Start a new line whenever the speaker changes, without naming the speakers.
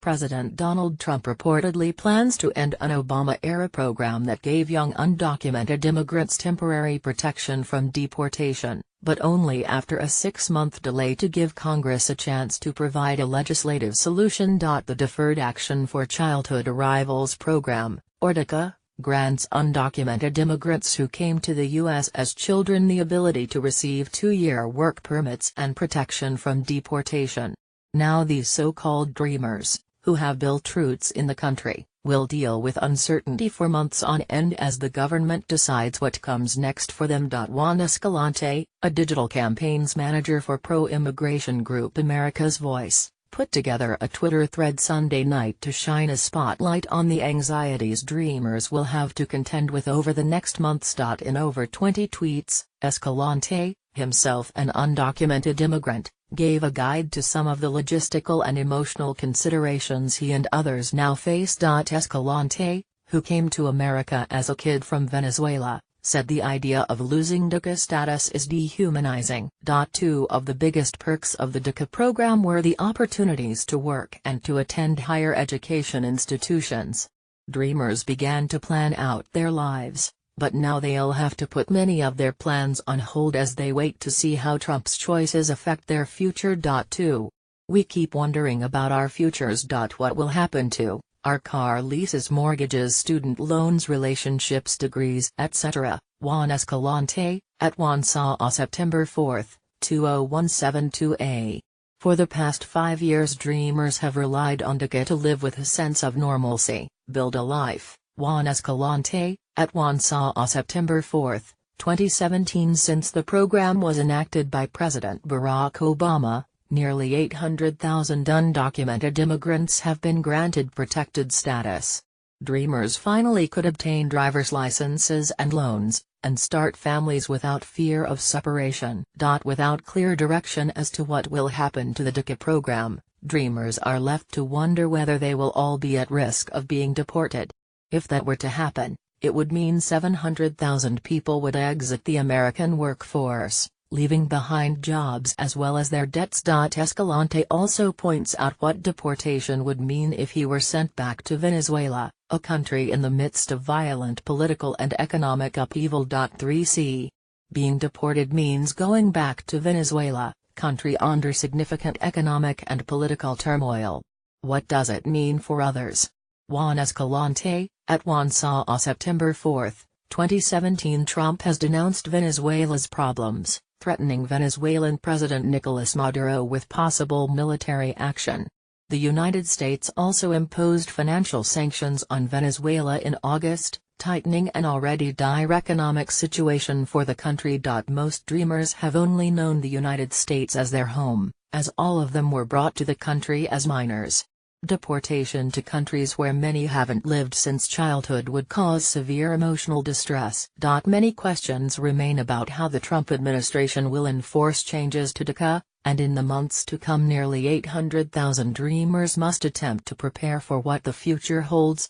President Donald Trump reportedly plans to end an Obama-era program that gave young undocumented immigrants temporary protection from deportation, but only after a 6-month delay to give Congress a chance to provide a legislative solution. The Deferred Action for Childhood Arrivals Program, or DACA, grants undocumented immigrants who came to the U.S. as children the ability to receive 2-year work permits and protection from deportation. Now these so-called Dreamers, who have built roots in the country, will deal with uncertainty for months on end as the government decides what comes next for them. Juan Escalante, a digital campaigns manager for pro-immigration group America's Voice, put together a Twitter thread Sunday night to shine a spotlight on the anxieties Dreamers will have to contend with over the next months. In over 20 tweets, Escalante, himself an undocumented immigrant, gave a guide to some of the logistical and emotional considerations he and others now face. Escalante, who came to America as a kid from Venezuela, said the idea of losing DACA status is dehumanizing. Two of the biggest perks of the DACA program were the opportunities to work and to attend higher education institutions. Dreamers began to plan out their lives, but now they'll have to put many of their plans on hold as they wait to see how Trump's choices affect their future. 2. We keep wondering about our futures. What will happen to our car leases, mortgages, student loans, relationships, degrees, etc. Juan Escalante, at Juan Saw September 4, 2017-2A. For the past 5 years Dreamers have relied on DACA to live with a sense of normalcy, build a life. Juan Escalante, at Juan Saw September 4, 2017. Since the program was enacted by President Barack Obama, nearly 800,000 undocumented immigrants have been granted protected status. Dreamers finally could obtain driver's licenses and loans, and start families without fear of separation. Without clear direction as to what will happen to the DACA program, Dreamers are left to wonder whether they will all be at risk of being deported. If that were to happen, it would mean 700,000 people would exit the American workforce, leaving behind jobs as well as their debts. Escalante also points out what deportation would mean if he were sent back to Venezuela, a country in the midst of violent political and economic upheaval. 3c. Being deported means going back to Venezuela, country under significant economic and political turmoil. What does it mean for others? Juan Escalante, at Juan Saw September 4, 2017. Trump has denounced Venezuela's problems, threatening Venezuelan President Nicolas Maduro with possible military action. The United States also imposed financial sanctions on Venezuela in August, tightening an already dire economic situation for the country. Most Dreamers have only known the United States as their home, as all of them were brought to the country as minors. Deportation to countries where many haven't lived since childhood would cause severe emotional distress. Many questions remain about how the Trump administration will enforce changes to DACA, and in the months to come nearly 800,000 Dreamers must attempt to prepare for what the future holds.